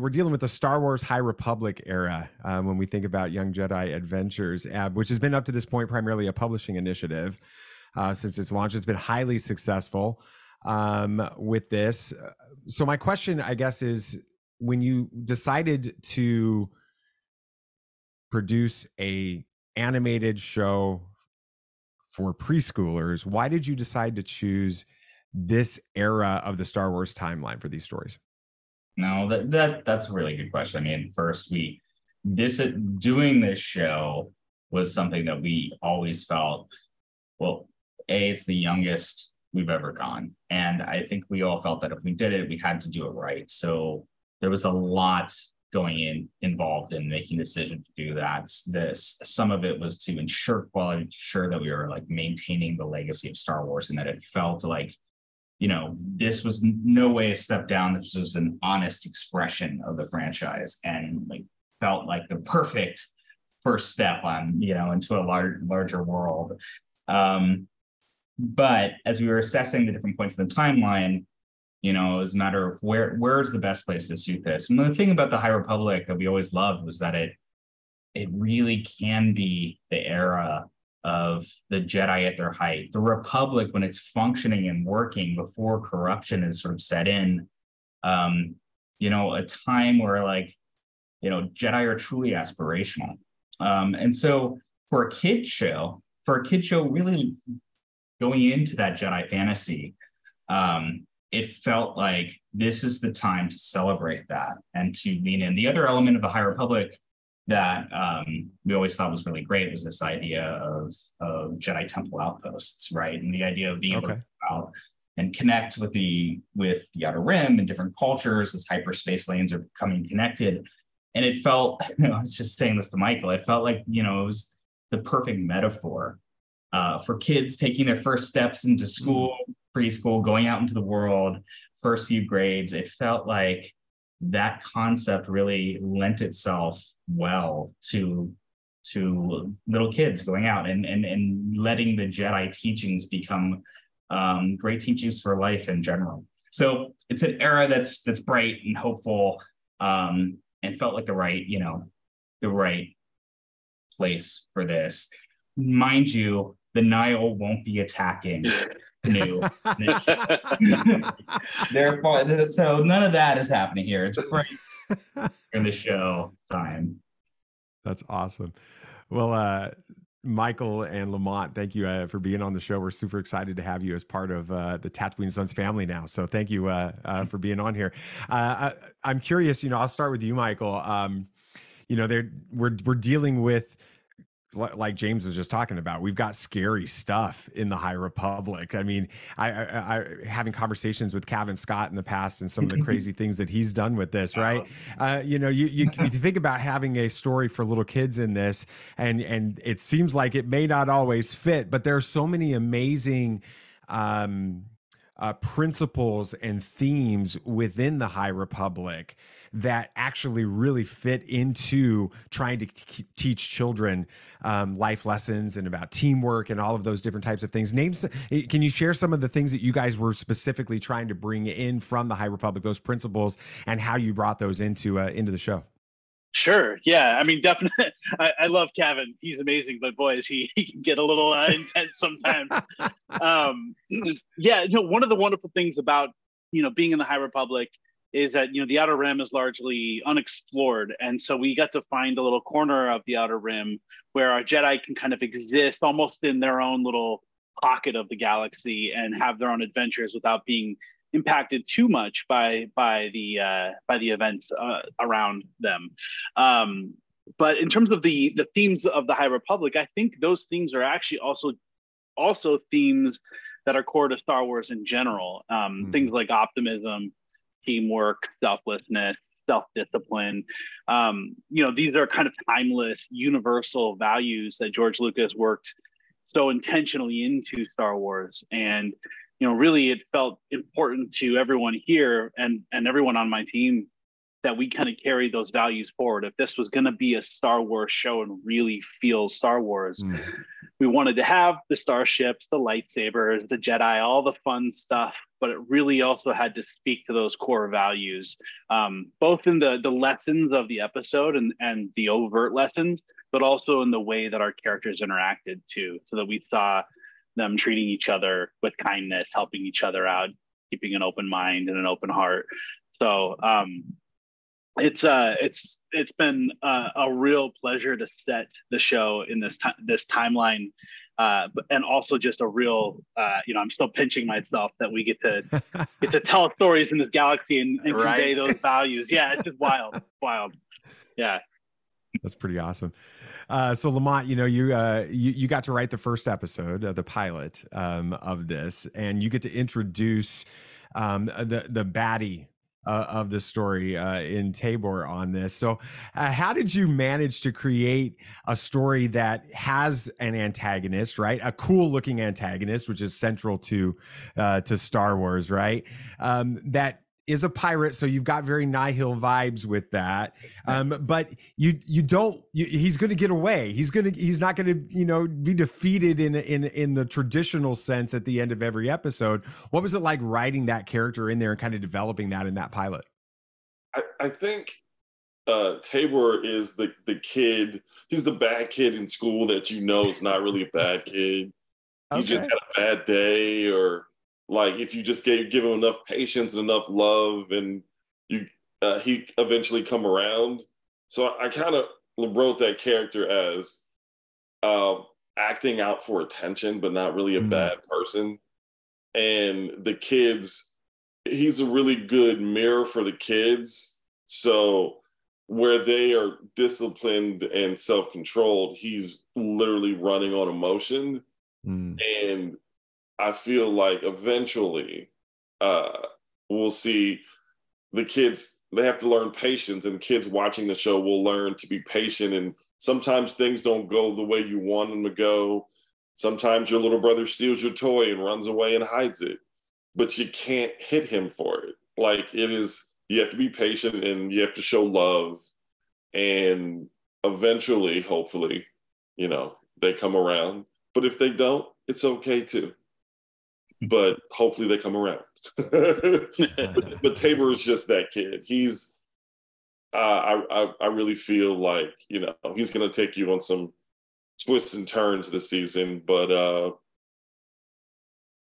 we're dealing with the Star Wars High Republic era when we think about Young Jedi Adventures, which has been up to this point primarily a publishing initiative since its launch. It's been highly successful with this. So my question, I guess, is when you decided to produce a animated show for preschoolers, why did you decide to choose this era of the Star Wars timeline for these stories? No, that's a really good question. I mean, first, doing this show was something that we always felt, well, it's the youngest we've ever gone. And I think we all felt that if we did it, we had to do it right. So there was a lot involved in making the decision to do that. Some of it was to ensure quality, to ensure that we were like maintaining the legacy of Star Wars, and that it felt like, this was no way a step down. This was an honest expression of the franchise, and like felt like the perfect first step on, into a larger world. But as we were assessing the different points in the timeline, it was a matter of where's the best place to suit this. And the thing about the High Republic that we always loved was that it really can be the era of the Jedi at their height. The Republic, when it's functioning and working before corruption is sort of set in, a time where Jedi are truly aspirational. And so for a kid show really going into that Jedi fantasy, it felt like this is the time to celebrate that and to lean in. The other element of the High Republic that we always thought was really great was this idea of Jedi Temple outposts, right? And the idea of being able to go out and connect with the Outer Rim and different cultures as hyperspace lanes are becoming connected. And it felt, I was just saying this to Michael, it felt like, it was the perfect metaphor for kids taking their first steps into school, preschool, going out into the world, first few grades. It felt like that concept really lent itself well to little kids going out and letting the Jedi teachings become great teachings for life in general. So it's an era that's bright and hopeful, and felt like the right place for this. Mind you, the Nile won't be attacking Canoe. Therefore, so none of that is happening here. It's right in the show time. That's awesome. Well, Michael and Lamont, thank you for being on the show. We're super excited to have you as part of the Tatooine Sons family now. So thank you for being on here. I'm curious, I'll start with you, Michael. We're dealing with, like James was just talking about, we've got scary stuff in the High Republic. I mean, I having conversations with Cavan Scott in the past and some of the crazy things that he's done with this, right? You think about having a story for little kids in this, and it seems like it may not always fit, but there are so many amazing principles and themes within the High Republic that actually really fit into trying to teach children life lessons and about teamwork and all of those different types of things. Can you share some of the things that you guys were specifically trying to bring in from the High Republic, those principles, and how you brought those into the show? Sure. Yeah. I mean, definitely. I love Cavan. He's amazing, but boys, he can get a little intense sometimes. One of the wonderful things about, being in the High Republic is that, the Outer Rim is largely unexplored. And so we got to find a little corner of the Outer Rim where our Jedi can kind of exist almost in their own little pocket of the galaxy and have their own adventures without being impacted too much by the events around them. But in terms of the themes of the High Republic, I think those themes are actually also themes that are core to Star Wars in general. Things like optimism, teamwork, selflessness, self-discipline. These are kind of timeless, universal values that George Lucas worked so intentionally into Star Wars. And really it felt important to everyone here and everyone on my team that we kind of carry those values forward. If this was going to be a Star Wars show and really feel Star Wars, we wanted to have the starships, the lightsabers, the Jedi, all the fun stuff but it really also had to speak to those core values, both in the lessons of the episode and the overt lessons, but also in the way that our characters interacted too, so that we saw them treating each other with kindness, helping each other out, keeping an open mind and an open heart. So it's been a real pleasure to set the show in this timeline, and also just a real I'm still pinching myself that we get to tell stories in this galaxy and convey those values. Yeah, it's just wild. Yeah, that's pretty awesome. So Lamont, you got to write the first episode, the pilot of this, and you get to introduce the baddie of the story in Tabor on this. So how did you manage to create a story that has an antagonist, right? A cool looking antagonist, which is central to Star Wars, right? That is a pirate, so you've got very Nihil vibes with that. But he's going to get away. He's not going to be defeated in the traditional sense at the end of every episode. What was it like writing that character in there and kind of developing that in that pilot? I think Tabor is the kid. He's the bad kid in school that is not really a bad kid. He just had a bad day, or like if you just give him enough patience and enough love, and he eventually come around. So I kind of wrote that character as acting out for attention, but not really a bad person. And the kids, he's a really good mirror for the kids. So where they are disciplined and self-controlled, he's literally running on emotion. And I feel like eventually we'll see the kids, they have to learn patience, and kids watching the show will learn to be patient. And sometimes things don't go the way you want them to go. Sometimes your little brother steals your toy and runs away and hides it, but you can't hit him for it. Like you have to be patient and you have to show love. And eventually, hopefully, they come around. But if they don't, it's okay too. But hopefully they come around. But Tabor is just that kid. He's, I really feel like, he's going to take you on some twists and turns this season, but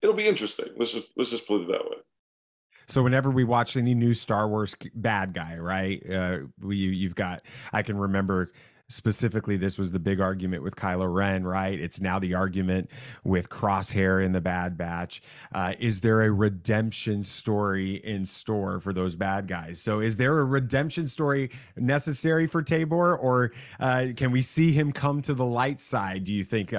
it'll be interesting. Let's just put it that way. So whenever we watch any new Star Wars bad guy, right? You've got, I can remember specifically, this was the big argument with Kylo Ren, right? It's now the argument with Crosshair in the Bad Batch. Is there a redemption story in store for those bad guys? So is there a redemption story necessary for Tabor, or can we see him come to the light side, do you think?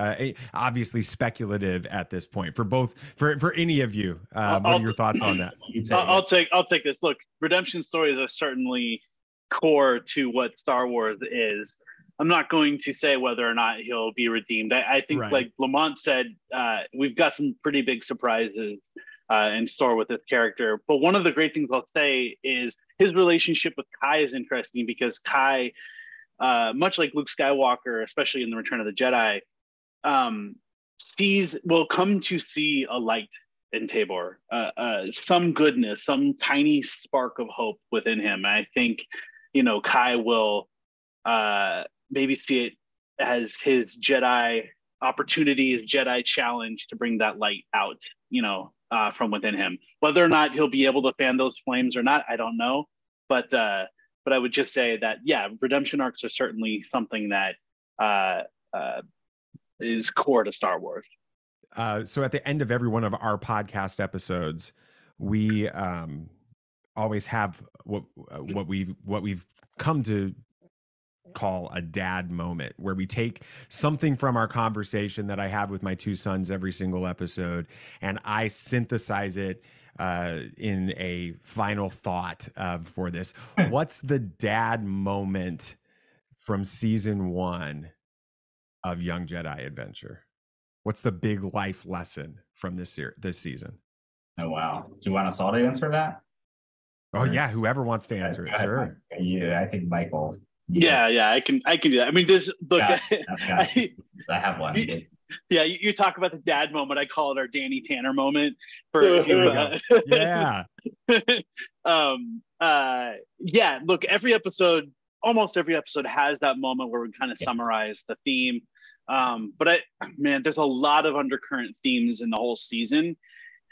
Obviously speculative at this point for any of you. What are your thoughts on that? I'll take this. Look, redemption stories are certainly core to what Star Wars is. I'm not going to say whether or not he'll be redeemed. I think, like Lamont said, we've got some pretty big surprises in store with this character. But one of the great things I'll say is his relationship with Kai is interesting, because Kai, much like Luke Skywalker, especially in The Return of the Jedi, will come to see a light in Tabor, some goodness, some tiny spark of hope within him. And I think, Kai will maybe see it as his Jedi opportunity, his Jedi challenge to bring that light out, from within him. Whether or not he'll be able to fan those flames or not, I don't know. But I would just say that, yeah, redemption arcs are certainly something that is core to Star Wars. So at the end of every one of our podcast episodes, we always have what we've come to call a dad moment, where we take something from our conversation that I have with my two sons every single episode, and I synthesize it in a final thought for this. What's the dad moment from season 1 of Young Jedi Adventure? What's the big life lesson from this season? Oh, wow. Do you want us all to answer that? Oh, yeah. Whoever wants to answer it. Sure. Yeah, I think Michael. Yeah, I can do that. I mean, I have one. Yeah, you talk about the dad moment. I call it our Danny Tanner moment. For yeah. Yeah. Look, almost every episode has that moment where we kind of summarize the theme. But man, there's a lot of undercurrent themes in the whole season.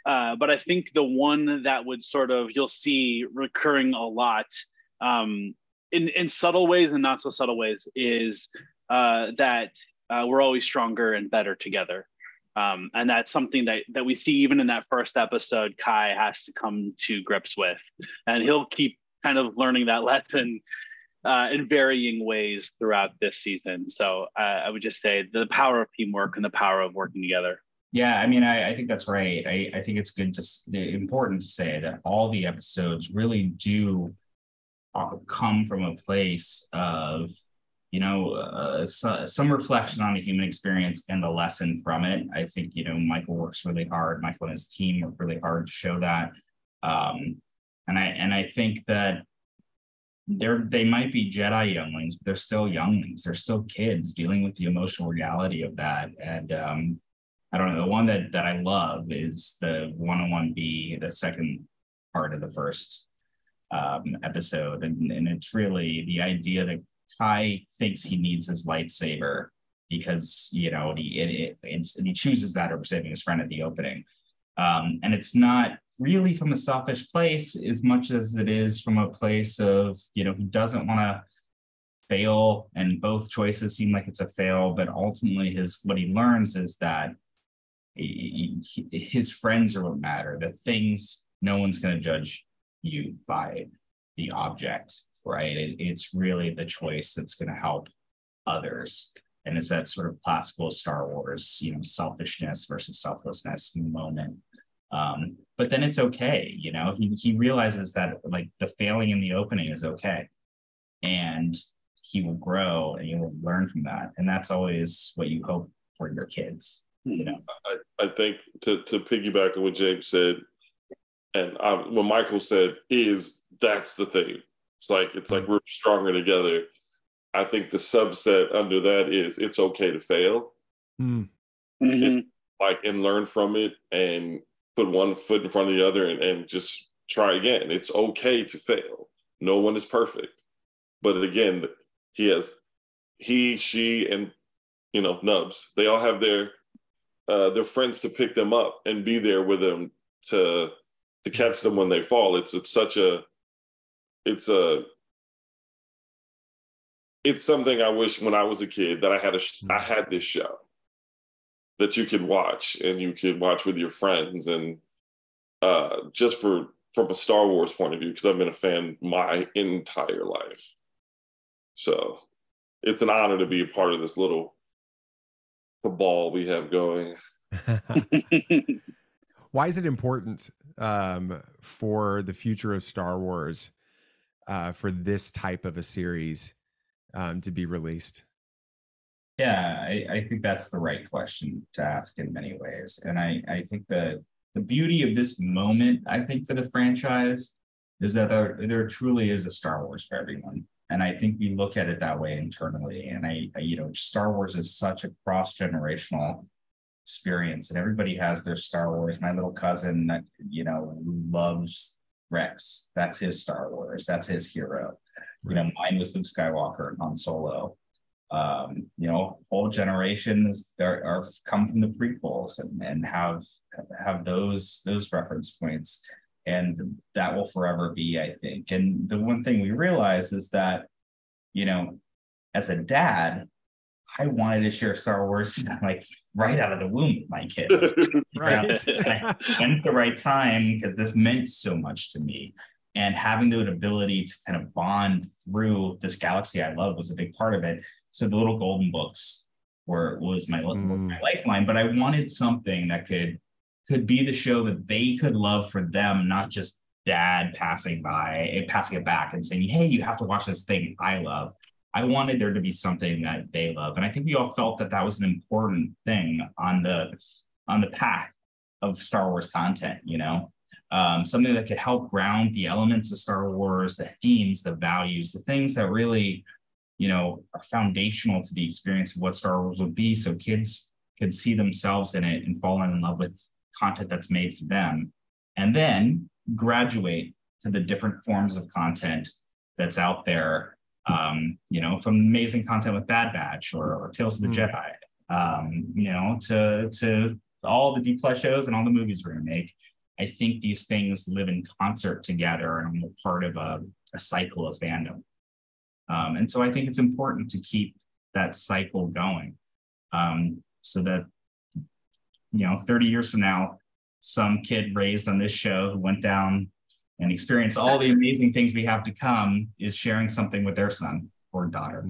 But I think the one that would sort of you'll see recurring a lot, in subtle ways and not so subtle ways, is that we're always stronger and better together. And that's something that we see even in that first episode, Kai has to come to grips with, and he'll keep kind of learning that lesson in varying ways throughout this season. So I would just say the power of teamwork and the power of working together. Yeah, I mean, I think that's right. I think it's important to say that all the episodes really do come from a place of, some reflection on the human experience and the lesson from it. I think, Michael works really hard. Michael and his team work really hard to show that. And I think that they might be Jedi younglings, but they're still younglings. They're still kids dealing with the emotional reality of that. And I don't know, the one that I love is the 101B, the second part of the first episode. And it's really the idea that Kai thinks he needs his lightsaber because, he chooses that over saving his friend at the opening. And it's not really from a selfish place as much as it is from a place of, he doesn't want to fail, and both choices seem like it's a fail, but ultimately what he learns is that his friends are what matter. The things, no one's going to judge you by the object, right? It's really the choice that's going to help others. And it's that sort of classical Star Wars, selfishness versus selflessness moment. But then it's okay, he realizes that like the failing in the opening is okay. And he will grow and he will learn from that. And that's always what you hope for your kids. I think to piggyback on what James said, and what Michael said, that's the thing. It's like we're stronger together. I think the subset under that is it's okay to fail, and learn from it and put one foot in front of the other and just try again. It's okay to fail. No one is perfect, but again, she, and Nubs. They all have their friends to pick them up and be there with them to catch them when they fall. It's something I wish when I was a kid that I had this show that you could watch, and you could watch with your friends, and just from a Star Wars point of view, because I've been a fan my entire life. So it's an honor to be a part of this little cabal we have going. Why is it important for the future of Star Wars for this type of a series to be released? Yeah, I think that's the right question to ask in many ways. And I think the beauty of this moment, I think, for the franchise is that there truly is a Star Wars for everyone. And I think we look at it that way internally. And Star Wars is such a cross-generational experience, and everybody has their Star Wars. My little cousin, loves Rex. That's his Star Wars. That's his hero. Right. Mine was Luke Skywalker and Han Solo. Whole generations are come from the prequels and have those reference points, and that will forever be, I think. And the one thing we realize is that, as a dad, I wanted to share Star Wars like right out of the womb with my kids. Right. And at the right time, because this meant so much to me. And having the ability to kind of bond through this galaxy I love was a big part of it. So the little golden books was my lifeline, but I wanted something that could be the show that they could love for them, not just dad passing it back and saying, hey, you have to watch this thing I love. I wanted there to be something that they love. And I think we all felt that was an important thing on the path of Star Wars content, something that could help ground the elements of Star Wars, the themes, the values, the things that really, are foundational to the experience of what Star Wars would be. So kids could see themselves in it and fall in love with content that's made for them, and then graduate to the different forms of content that's out there, you know, from amazing content with Bad Batch or Tales of the Jedi, you know, to all the D+ shows and all the movies we're going to make. I think these things live in concert together and are part of a cycle of fandom. And so I think it's important to keep that cycle going, so that, you know, 30 years from now, some kid raised on this show who went down and experienced all the amazing things we have to come is sharing something with their son or daughter.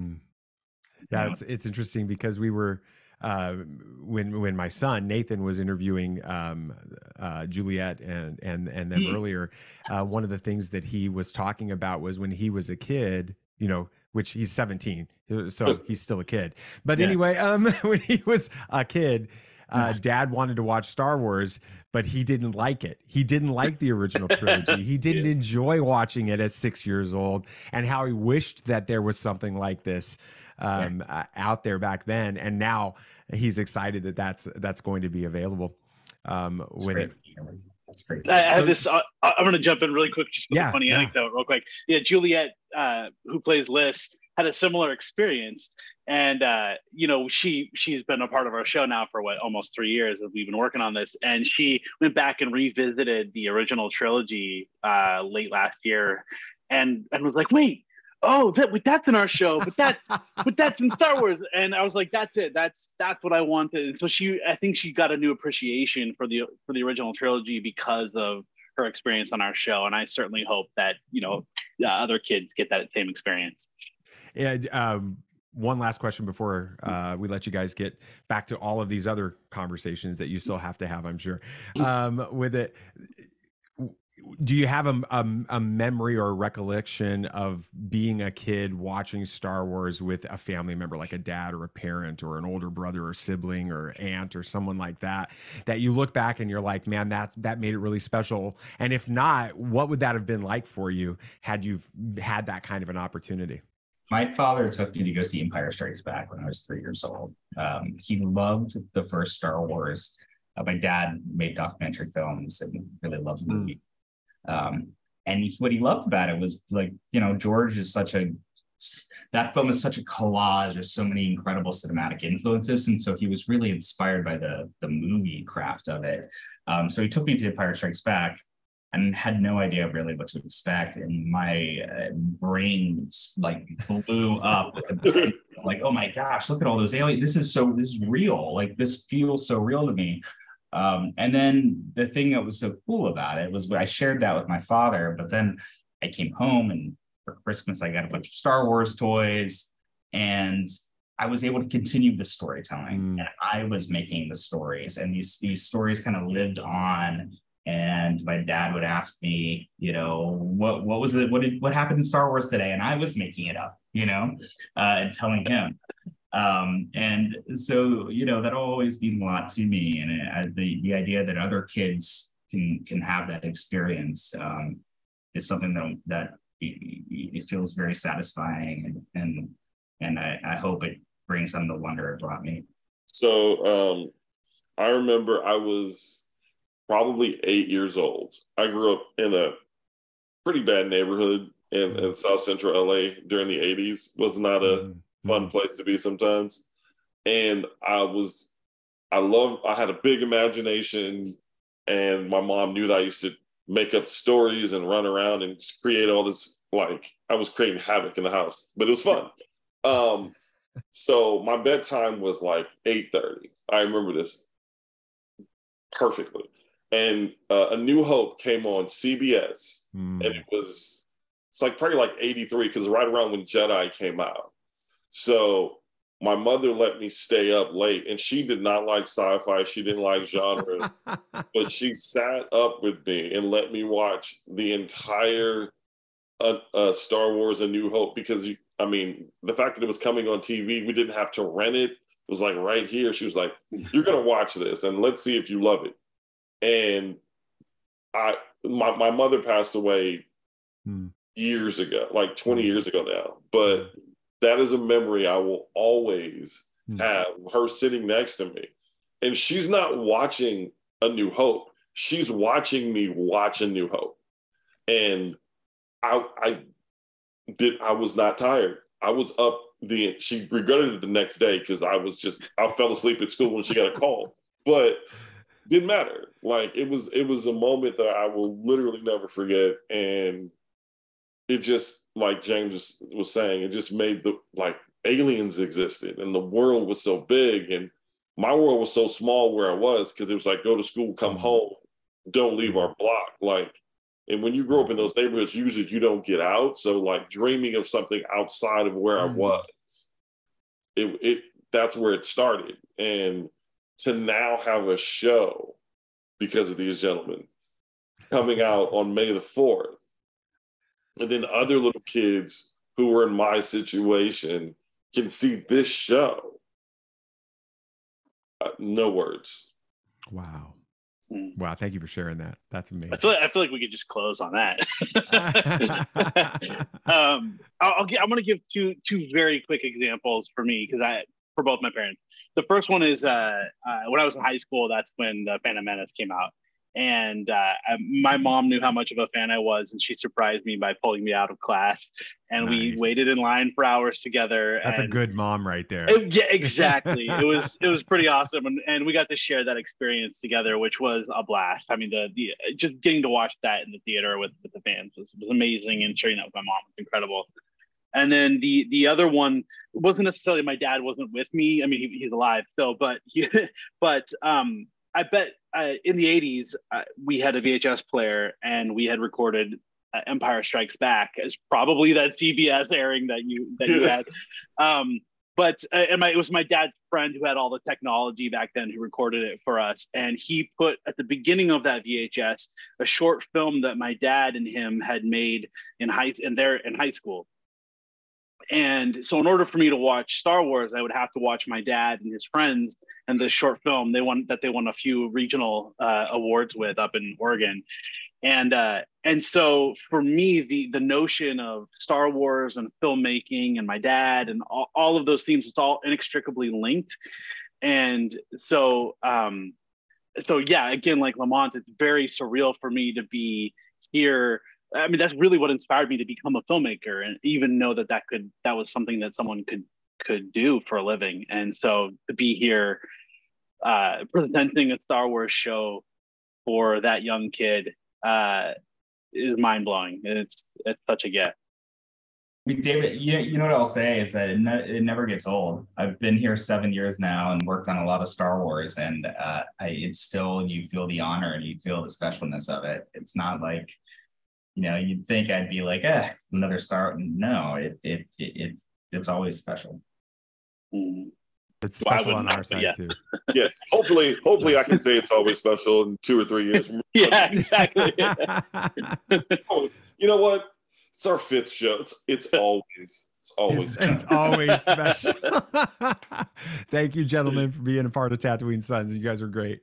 Yeah, it's interesting because we were when my son Nathan was interviewing Juliet and them earlier, one of the things that he was talking about was when he was a kid, you know, which he's 17, so he's still a kid. But anyway, when he was a kid, Dad wanted to watch Star Wars, but he didn't like it. He didn't like the original trilogy. He didn't enjoy watching it at 6 years old, and how he wished that there was something like this out there back then. And now he's excited that that's going to be available with it. That's great. I have this. I'm going to jump in really quick, just with a funny anecdote, real quick. Yeah, Juliet, who plays Liz, had a similar experience, and you know, she's been a part of our show now for almost 3 years that we've been working on this, and she went back and revisited the original trilogy late last year, and was like, wait. Oh, that's in our show, but that's in Star Wars. And I was like, that's it. That's what I wanted. And so I think she got a new appreciation for the original trilogy because of her experience on our show. And I certainly hope that, you know, other kids get that same experience. Yeah. One last question before we let you guys get back to all of these other conversations that you still have to have, I'm sure. With it, do you have a memory or a recollection of being a kid watching Star Wars with a family member, like a dad or a parent or an older brother or sibling or aunt or someone like that you look back and you're like, man, that made it really special? And if not, what would that have been like for you had you had that kind of an opportunity? My father took me to go see Empire Strikes Back when I was 3 years old. He loved the first Star Wars. My dad made documentary films and really loved the movie. And what he loved about it was, like, you know, George is that film is such a collage. There's so many incredible cinematic influences. And so he was really inspired by the movie craft of it. So he took me to Empire Strikes Back and had no idea really what to expect. And my brain like blew up with the like, oh my gosh, look at all those aliens. This is real. Like, this feels so real to me. And then the thing that was so cool about it was I shared that with my father, but then I came home and for Christmas, I got a bunch of Star Wars toys and I was able to continue the storytelling and I was making the stories, and these stories kind of lived on. And my dad would ask me, you know, what was it? What happened in Star Wars today? And I was making it up, you know, and telling him. And so, you know, that'll always mean a lot to me. And the idea that other kids can have that experience is something that it feels very satisfying. And I hope it brings them the wonder it brought me. So I remember I was probably 8 years old. I grew up in a pretty bad neighborhood in South Central LA during the 80s. Was not a fun place to be sometimes. And I had a big imagination, and my mom knew that I used to make up stories and run around and just create all this, like, I was creating havoc in the house, but it was fun. So my bedtime was like 8:30. I remember this perfectly. And A New Hope came on CBS, and it's like probably like 83, because right around when Jedi came out. So my mother let me stay up late, and she did not like sci-fi. She didn't like genre, but she sat up with me and let me watch the entire Star Wars A New Hope, because, I mean, the fact that it was coming on TV, we didn't have to rent it. It was like right here. She was like, you're going to watch this and let's see if you love it. And my mother passed away years ago, like 20 years ago now, but that is a memory I will always have, her sitting next to me And she's not watching A New Hope. She's watching me watch A New Hope. And I was not tired. I was up she regretted it the next day because I fell asleep at school when she got a call. But didn't matter. Like it was a moment that I will literally never forget. And it just, like James was saying, it just made aliens existed and the world was so big and my world was so small where I was, because it was like, go to school, come home, don't leave our block. Like, and when you grow up in those neighborhoods, usually you don't get out. So like dreaming of something outside of where I was, that's where it started. And to now have a show because of these gentlemen coming out on May the 4th, and then other little kids who were in my situation can see this show. No words. Wow. Wow. Thank you for sharing that. That's amazing. I feel like we could just close on that. I'm going to give two very quick examples for me, for both my parents. The first one is when I was in high school, that's when the Phantom Menace came out. And my mom knew how much of a fan I was, and she surprised me by pulling me out of class. And we waited in line for hours together. That's a good mom right there. Yeah, exactly. It was pretty awesome, and we got to share that experience together, which was a blast. I mean, the just getting to watch that in the theater with the fans was amazing, and sharing that with my mom was incredible. And then the other one wasn't necessarily, my dad wasn't with me. I mean, he's alive still, but I bet in the 80s, we had a VHS player and we had recorded Empire Strikes Back as probably that CBS airing that you had. It was my dad's friend who had all the technology back then who recorded it for us. And he put at the beginning of that VHS a short film that my dad and him had made in high school. And so in order for me to watch Star Wars, I would have to watch my dad and his friends and the short film they won a few regional awards with up in Oregon. And so for me, the notion of Star Wars and filmmaking and my dad and all of those themes, it's all inextricably linked. And so yeah, again, like Lamont, it's very surreal for me to be here. I mean, that's really what inspired me to become a filmmaker, and even know that was something that someone could do for a living. And so to be here presenting a Star Wars show for that young kid is mind blowing. It's such a gift. David, you know what I'll say is that it never gets old. I've been here 7 years now and worked on a lot of Star Wars, and it's still, you feel the honor and you feel the specialness of it. It's not like, you'd think I'd be like, another Star. No, it's always special. It's special on our side too. Yes. Hopefully I can say it's always special in 2 or 3 years. Yeah, exactly. You know what? It's our 5th show. It's always special. Thank you, gentlemen, for being a part of Tatooine Sons. You guys are great.